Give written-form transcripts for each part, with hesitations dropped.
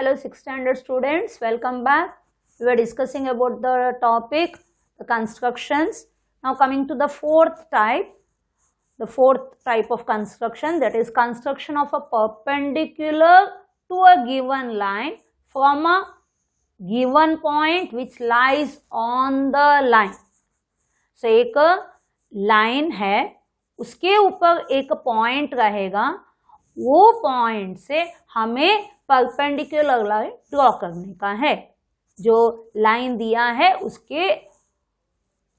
Hello 6th standard students, welcome back. We were discussing about the topic, the constructions. Now coming to the fourth type of construction, that is construction of a perpendicular to a given line from a given point which lies on the line. So एक line है, उसके ऊपर एक point रहेगा, वो point से हमें perpendicular line draw करने का है. जो लाइन दिया है उसके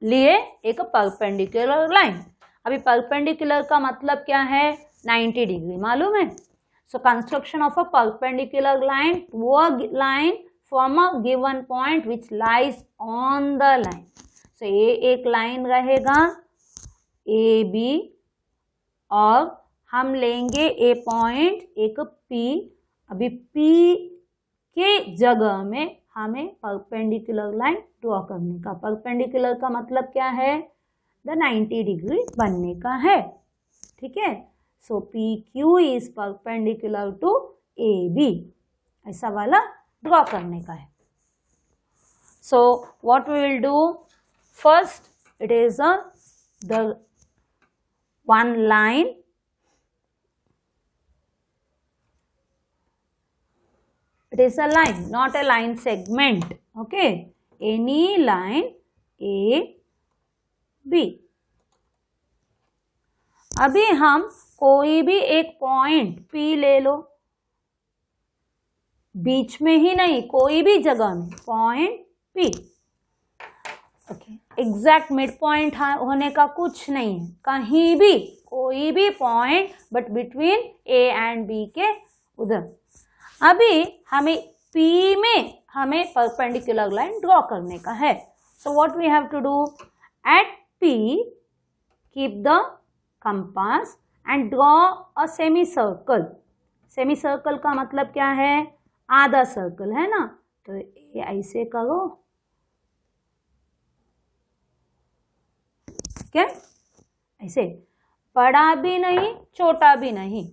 लिए एक परपेंडिकुलर लाइन. अभी परपेंडिकुलर का मतलब क्या है? 90 डिग्री मालूम है. So construction of a perpendicular line to a line from a given point which lies on the line. So ये एक लाइन रहेगा ए बी और हम लेंगे ए पॉइंट एक पी. अभी पी के जगह में हमें परपेंडिकुलर लाइन ड्रॉ करने का. परपेंडिकुलर का मतलब क्या है? द 90 डिग्री बनने का है. ठीक है. So P Q is perpendicular to A B, ऐसा वाला ड्रॉ करने का है. So what we will do first, it is the one line. It is a line, not a line segment. Okay, any line A, B. अभी हम कोई भी एक पॉइंट P ले लो, बीच में ही नहीं, कोई भी जगह में point P. Okay, exact mid point होने का कुछ नहीं है, कहीं भी कोई भी point but between A and B के उधर. अभी हमें P में हमें परपेंडिकुलर लाइन ड्रॉ करने का है. So what we have to do, at P keep the compass and draw a semi circle. Semi circle का मतलब क्या है? आधा सर्कल है ना. तो ये ऐसे करो, क्या ऐसे, बड़ा भी नहीं छोटा भी नहीं,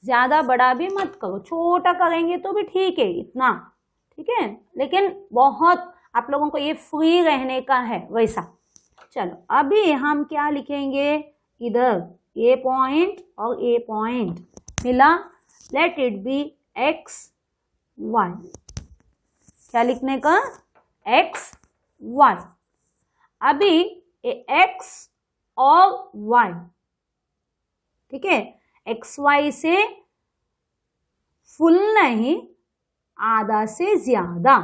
ज्यादा बड़ा भी मत करो, छोटा करेंगे तो भी ठीक है इतना, ठीक है, लेकिन बहुत आप लोगों को ये फ्री रहने का है वैसा. चलो अभी हम क्या लिखेंगे, इधर ए पॉइंट और ए पॉइंट मिला, let it be X Y. क्या लिखने का? X Y. अभी एक्स और वाई, ठीक है, एक्स वाई से फुल नहीं, आधा से ज्यादा.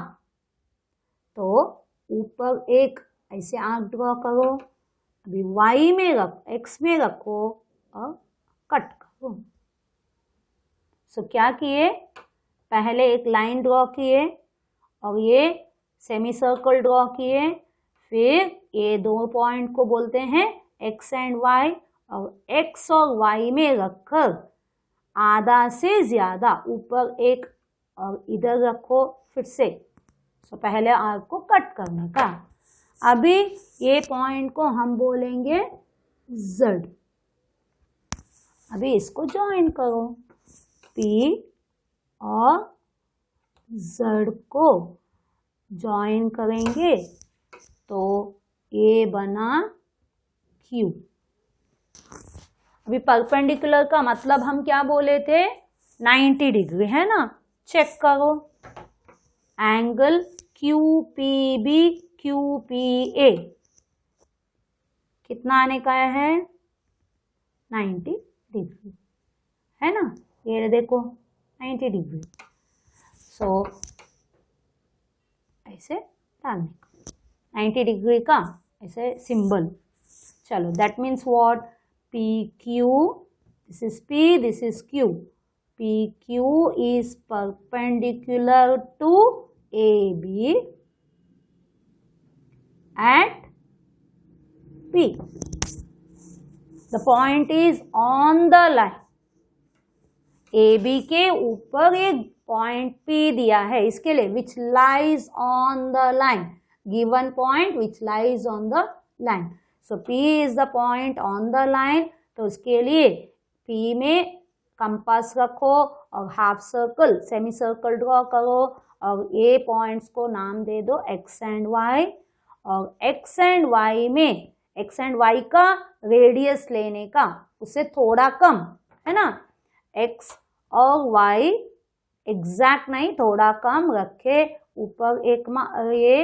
तो ऊपर एक ऐसे आंख ड्रॉ करो. अभी वाई में एक्स में रखो और कट करो. सो क्या किए, पहले एक लाइन ड्रॉ किए और ये सेमी सर्कल ड्रॉ किए, फिर ये दो पॉइंट को बोलते हैं एक्स एंड वाई, और एक्स और वाई में रखकर आधा से ज्यादा ऊपर एक और इधर रखो फिर से. सो पहले आर्क को कट करने का. अभी ये पॉइंट को हम बोलेंगे Z. अभी इसको ज्वाइन करो, P और Z को ज्वाइन करेंगे तो ये बना Q. अभी परपेंडिकुलर का मतलब हम क्या बोले थे? 90 डिग्री है ना. चेक करो, एंगल QPB QPA कितना आने का है? 90 डिग्री है ना. ये देखो 90 डिग्री. सो ऐसे डालने का 90 डिग्री का ऐसे सिंबल. चलो that means what, PQ, this is P, this is Q. PQ is perpendicular to AB at P. The point is on the line. AB के ऊपर एक पॉइंट P दिया है इसके लिए, which lies on the line. Given point which lies on the line. So P is the point on the line. तो उसके लिए P में कंपास रखो और half circle semi circle draw करो और ए पॉइंट्स को नाम दे दो एक्स एंड वाई। और एक्स एंड वाई में एक्स एंड वाई का रेडियस लेने का उससे थोड़ा कम है ना, एक्स और वाई एग्जैक्ट नहीं थोड़ा कम रखे, ऊपर एक ये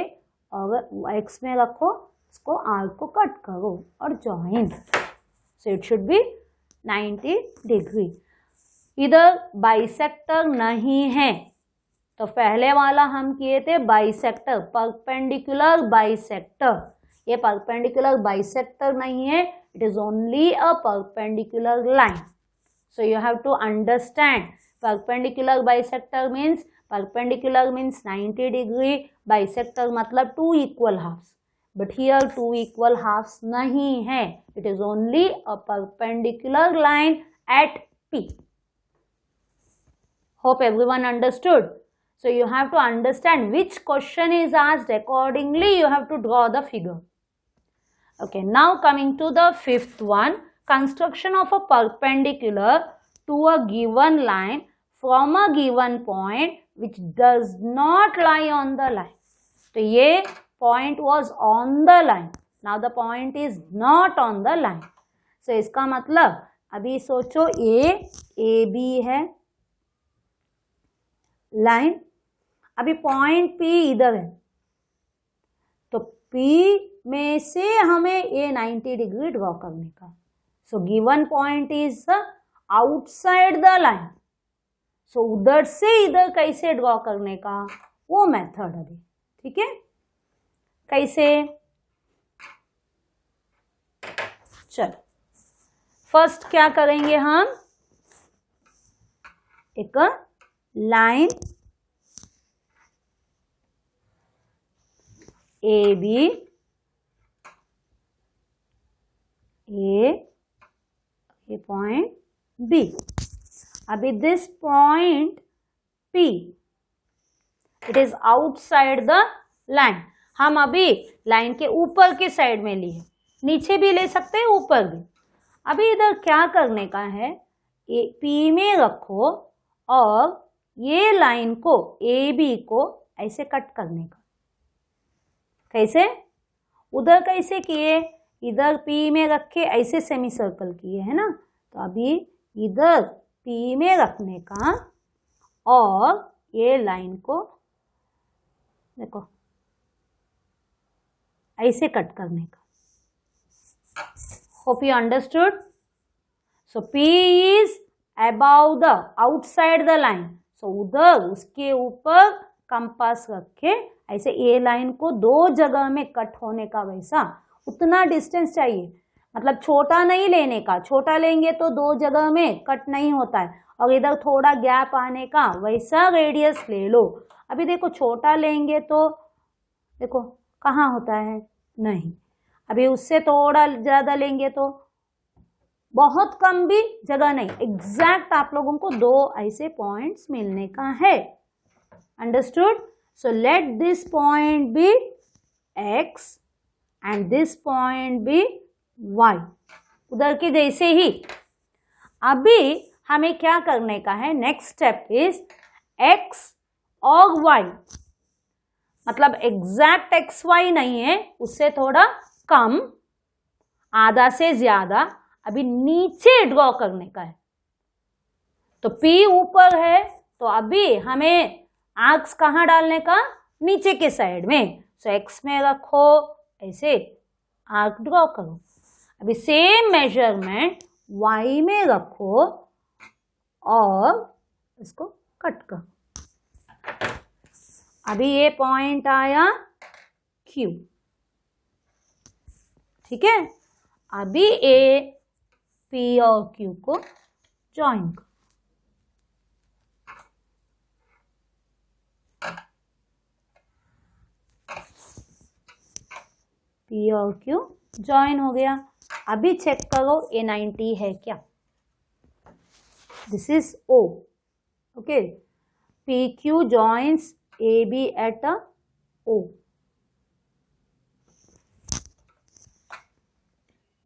और एक्स में रखो, इसको आर्क को कट करो और join. So it should be 90 degree. इधर बाइसेक्टर नहीं है तो पहले वाला हम किए थे बाइसेक्टर, परपेंडिकुलर बाइसेक्टर। ये परपेंडिकुलर बाइसेक्टर नहीं है, it is only a perpendicular line. So you have to understand perpendicular bisector means perpendicular means 90 degree, bisector मतलब 2 equal halves, but here 2 equal halves नहीं है, it is only a perpendicular line at P. Hope everyone understood. So you have to understand which question is asked, accordingly you have to draw the figure. Okay, now coming to the fifth one, construction of a perpendicular to a given line from a given point which does not lie on the line. तो ये point was on the line, now the point is not on the line. So इसका मतलब अभी सोचो A B है line, अभी point P इधर है तो P में से हमें ये 90 डिग्री ड्रॉ करने का। So given point is outside the line, so उधर से इधर कैसे ड्रॉ करने का वो मेथड अभी, ठीक है। कैसे, चलो फर्स्ट क्या करेंगे हम, एक line A B, a point B. अभी this point P it is outside the line, हम अभी लाइन के ऊपर के साइड में लिए, नीचे भी ले सकते हैं ऊपर भी। अभी इधर क्या करने का है, P में रखो और ये लाइन को AB को ऐसे कट करने का। कैसे, उधर कैसे किए, इधर P में रखे ऐसे सेमी सर्कल किए है ना, तो अभी इधर P में रखने का और ये लाइन को देखो ऐसे कट करने का। Hope you understood. So P is about the outside the line, so उधर उसके ऊपर कंपास रख के ऐसे ये लाइन को दो जगह में कट होने का, वैसा उतना डिस्टेंस चाहिए, मतलब छोटा नहीं लेने का, छोटा लेंगे तो दो जगह में कट नहीं होता है, और इधर थोड़ा गैप आने का वैसा रेडियस ले लो। अभी देखो छोटा लेंगे तो देखो कहाँ होता है, नहीं, अभी उससे थोड़ा ज़्यादा लेंगे तो बहुत कम भी जगह नहीं, एग्जैक्ट आप लोगों को दो ऐसे पॉइंट्स मिलने का है। Understood. So let this point be x and this point be y, उधर के जैसे ही। अभी हमें क्या करने का है, नेक्स्ट स्टेप इज x और y, मतलब एग्जैक्ट xy नहीं है, उससे थोड़ा कम, आधा से ज्यादा अभी नीचे ड्रॉ करने का है। तो P ऊपर है तो अभी हमें आर्क्स कहाँ डालने का, नीचे के साइड में। सो x में रखो, ऐसे आर्क ड्रॉ करो। अभी सेम मेजरमेंट y में रखो और इसको कट करो। अभी ये पॉइंट आया Q, ठीक है। अभी A, P और Q को ज्वाइन करो। P और Q ज्वाइन हो गया। अभी चेक करो ये 90 है क्या, this is O, okay. PQ joins AB at a O.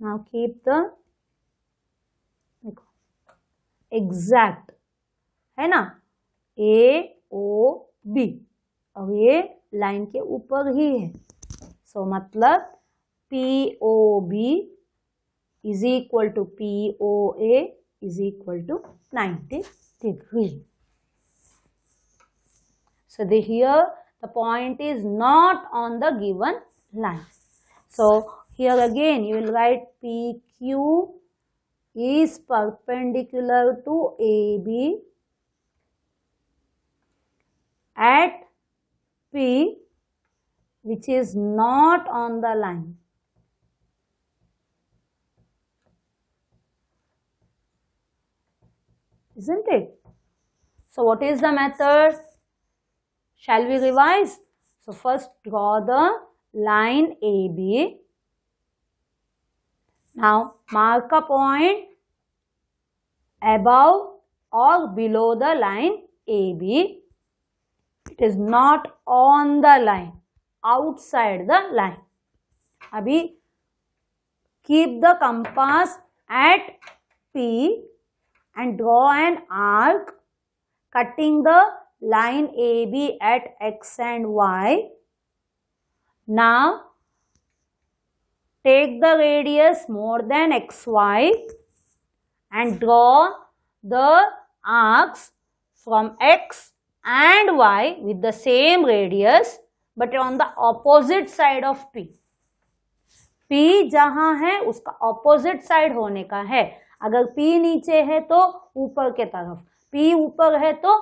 Now keep the, देखो एग्जैक्ट, है ना, AOB, और ये लाइन के ऊपर ही है। सो मतलब POB is equal to POA is equal to 90 degree. So here the point is not on the given line. So here again you will write PQ is perpendicular to AB at P, which is not on the line. Isn't it? So what is the method? Shall we revise? So first draw the line AB. Now mark a point above or below the line AB. It is not on the line, outside the line. अभी keep the compass at P and draw an arc cutting the line AB at X and Y. Now take the radius more than XY and draw the arcs from X and Y with the same radius but on the opposite side of P. P जहाँ है उसका opposite side होने का है. अगर P नीचे है तो ऊपर के तरफ, P ऊपर है तो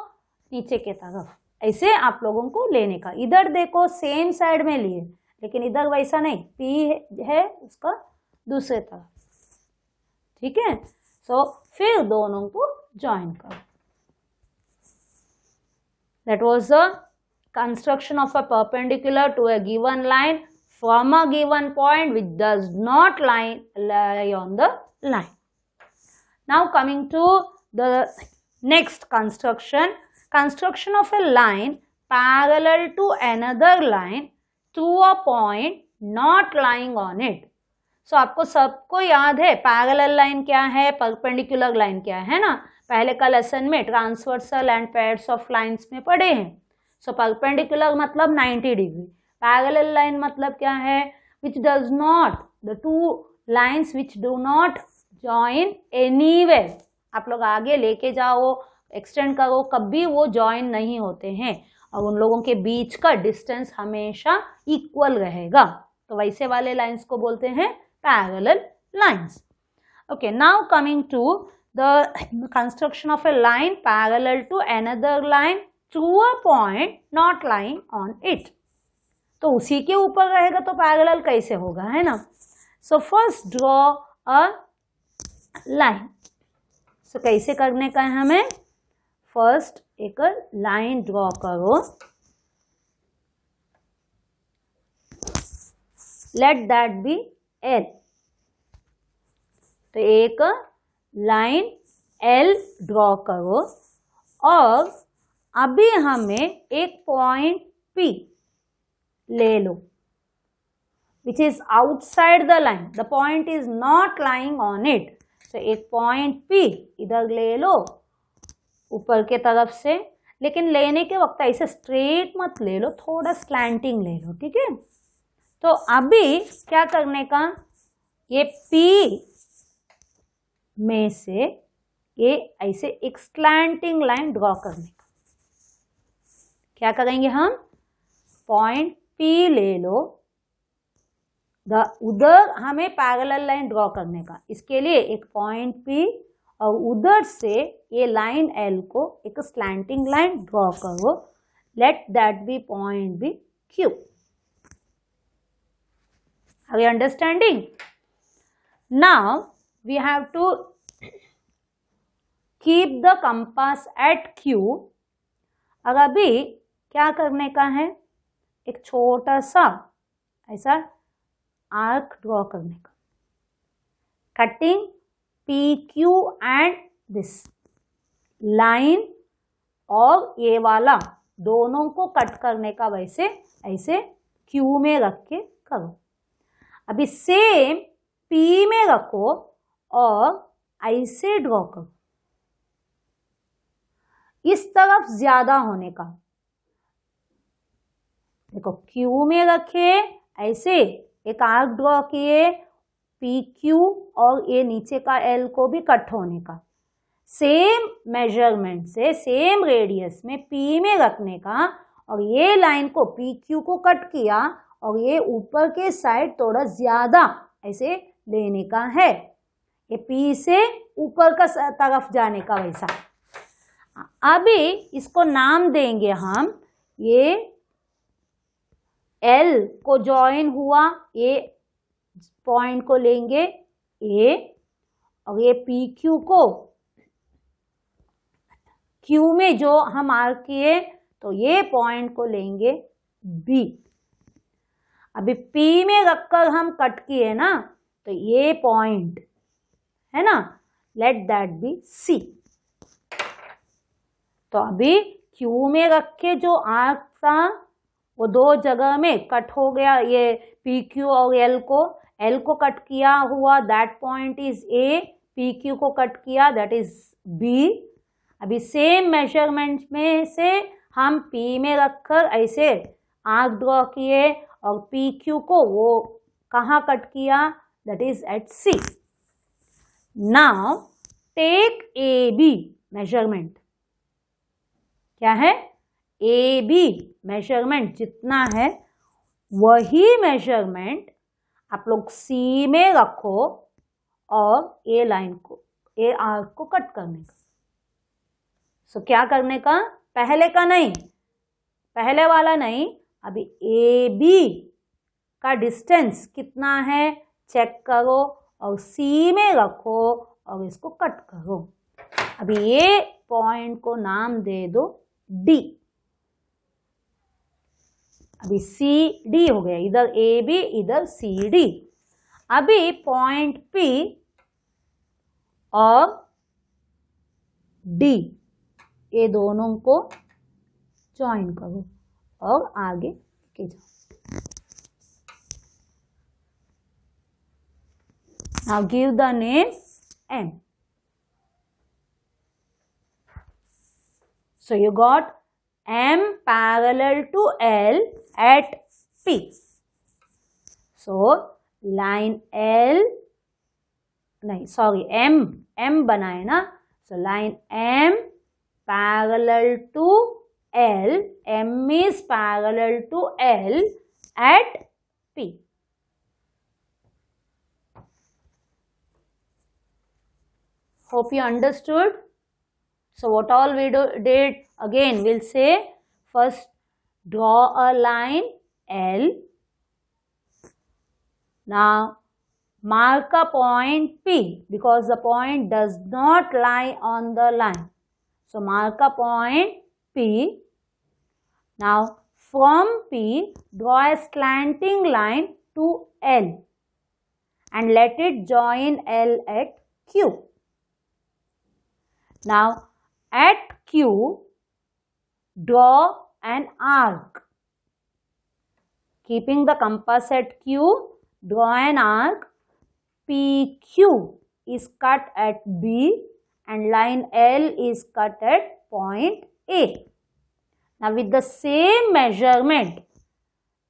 नीचे के तरफ. ऐसे आप लोगों को लेने का. इधर देखो सेम साइड में लिए, लेकिन इधर वैसा नहीं, P है उसका दूसरे तरफ. ठीक है. सो फिर दोनों को ज्वाइन करो. That was the construction of a perpendicular to a given line from a given point which does not lie on the line. Now coming to the next construction of a line parallel to another line through a point not lying on it. So आपको सबको याद है parallel line क्या है, perpendicular line क्या है ना. पहले का लेसन में transversal and pairs of lines में पढ़े हैं. सो परपेंडिकुलर मतलब 90 डिग्री. पैरेलल लाइन मतलब क्या है, which does not, the two lines which do not join anywhere. आप लोग आगे लेके जाओ, एक्सटेंड करो, कभी वो जॉइन नहीं होते हैं और उन लोगों के बीच का डिस्टेंस हमेशा इक्वल रहेगा. तो वैसे वाले लाइंस को बोलते हैं parallel lines. Okay, now coming to the construction of a line parallel to another line through a point not lying on it. तो उसी के ऊपर रहेगा तो पैरेलल कैसे होगा, है ना. So first draw a line. So कैसे करने का है हमें, फर्स्ट एक लाइन ड्रॉ करो. Let that be L. तो एक लाइन L ड्रॉ करो और अभी हमें एक पॉइंट P ले लो which is outside the line. The point is not lying on it. So एक पॉइंट P इधर ले लो ऊपर के तरफ से, लेकिन लेने के वक्त ऐसे स्ट्रेट मत ले लो, थोड़ा स्लैंटिंग ले लो. ठीक है. तो अभी क्या करने का, ये P में से ये ऐसे एक स्लैंटिंग लाइन ड्रॉ करने का. क्या करेंगे हम, पॉइंट P ले लो, उधर हमें पैरेलल लाइन ड्रॉ करने का. इसके लिए एक पॉइंट P और उधर से ये लाइन L को एक स्लैंटिंग लाइन ड्रॉ करो. Let that be point B Q. Are you understanding? Now we have to keep the compass at Q. अब अभी क्या करने का है, एक छोटा सा ऐसा आर्क ड्रॉ करने का. Cutting PQ and this line और ये वाला दोनों को कट करने का वैसे ऐसे Q में रख के करो. अभी सेम P में रखो और ऐसे ड्रॉ करो. इस तरफ ज्यादा होने का। देखो क्यू में रखे, ऐसे एक आर्क ड्रॉ किए, पी क्यू, और ये नीचे का एल को भी कट होने का। सेम मेजरमेंट से सेम रेडियस में पी में रखने का, और ये लाइन को पी क्यू को कट किया और ये ऊपर के साइड थोड़ा ज्यादा ऐसे लेने का है, ये पी से ऊपर का तरफ जाने का वैसा। अभी इसको नाम देंगे हम, ये एल को ज्वाइन हुआ, ये पॉइंट को लेंगे ए, और ये पी क्यू को क्यू में जो हम आर्क किए तो ये पॉइंट को लेंगे बी। अभी पी में रखकर हम कट किए ना, तो ये पॉइंट है ना, लेट दैट बी सी। तो अभी क्यू में रख के जो आर्क था वो दो जगह में कट हो गया, ये पी क्यू और एल को कट किया हुआ, that point is a, P Q को कट किया दैट इज बी। अभी सेम मेजरमेंट में से हम पी में रखकर ऐसे आर्क ड्रॉ किए और पी क्यू को वो कहाँ कट किया, that is at C. Now take A B measurement, क्या है, ए बी मेजरमेंट जितना है वही मेजरमेंट आप लोग सी में रखो और ए लाइन को, ए आर्क को कट करने का। सो क्या करने का, पहले का नहीं, पहले वाला नहीं, अभी ए बी का डिस्टेंस कितना है चेक करो और सी में रखो और इसको कट करो। अभी ये पॉइंट को नाम दे दो डी। अभी सी डी हो गया, इधर ए बी इधर सी डी। अभी पॉइंट पी और डी ये दोनों को ज्वाइन करो और आगे के जाओ। Now give the name M. So you got M parallel to L at P. So line L, नहीं sorry, M बनाए ना, so line M parallel to L, M is parallel to L at P. Hope you understood. So what all we did, again we'll say, first draw a line L. Now mark a point P because the point does not lie on the line. So mark a point P. Now from P draw a slanting line to L and let it join L at Q. Now at Q draw an arc. Keeping the compass at Q, draw an arc. PQ is cut at B and line L is cut at point A. Now with the same measurement,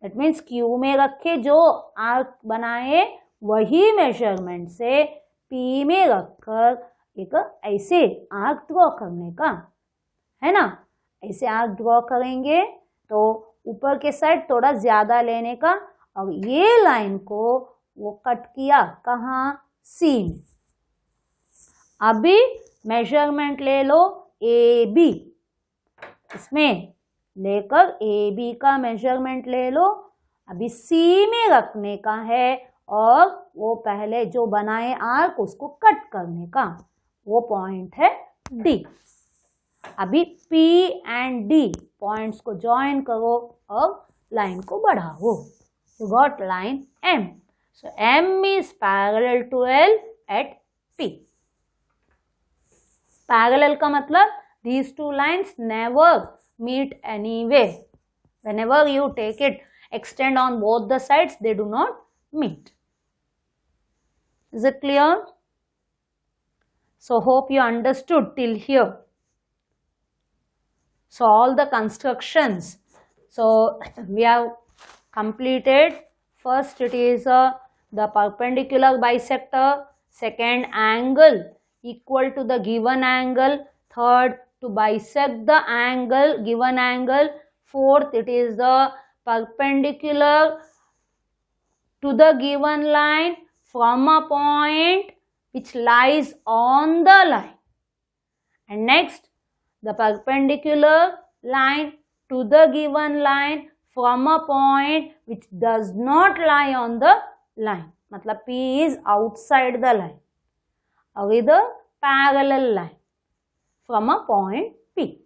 that means Q में रखे जो arc बनाए वही measurement से P में रखकर एक ऐसे आर्क ड्रॉ करने का है ना। ऐसे आर्क ड्रॉ करेंगे तो ऊपर के साइड थोड़ा ज्यादा लेने का और ये लाइन को वो कट किया कहाँ, सी में। अभी मेजरमेंट ले लो ए बी, इसमें लेकर ए बी का मेजरमेंट ले लो। अभी सी में रखने का है और वो पहले जो बनाए आर्क उसको कट करने का, वो पॉइंट है डी। अभी पी एंड डी पॉइंट्स को ज्वाइन करो और लाइन को बढ़ाओ। You got line M. So M is parallel to L at P. Parallel का मतलब these two lines never meet anywhere. Whenever you take it, extend on both the sides, they do not meet. Is it clear? So hope you understood till here. So all the constructions. So we have completed. First it is the perpendicular bisector. Second, angle equal to the given angle. Third, to bisect the angle, given angle. Fourth, it is the perpendicular to the given line from a point which lies on the line. And next, the perpendicular line to the given line from a point which does not lie on the line. मतलब P is outside the line, with a parallel line from a point P.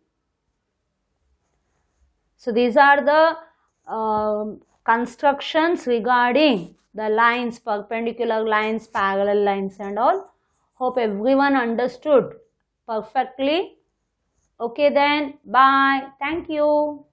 So these are the constructions regarding the lines, perpendicular lines, parallel lines and all. Hope everyone understood perfectly. Okay then, bye. Thank you.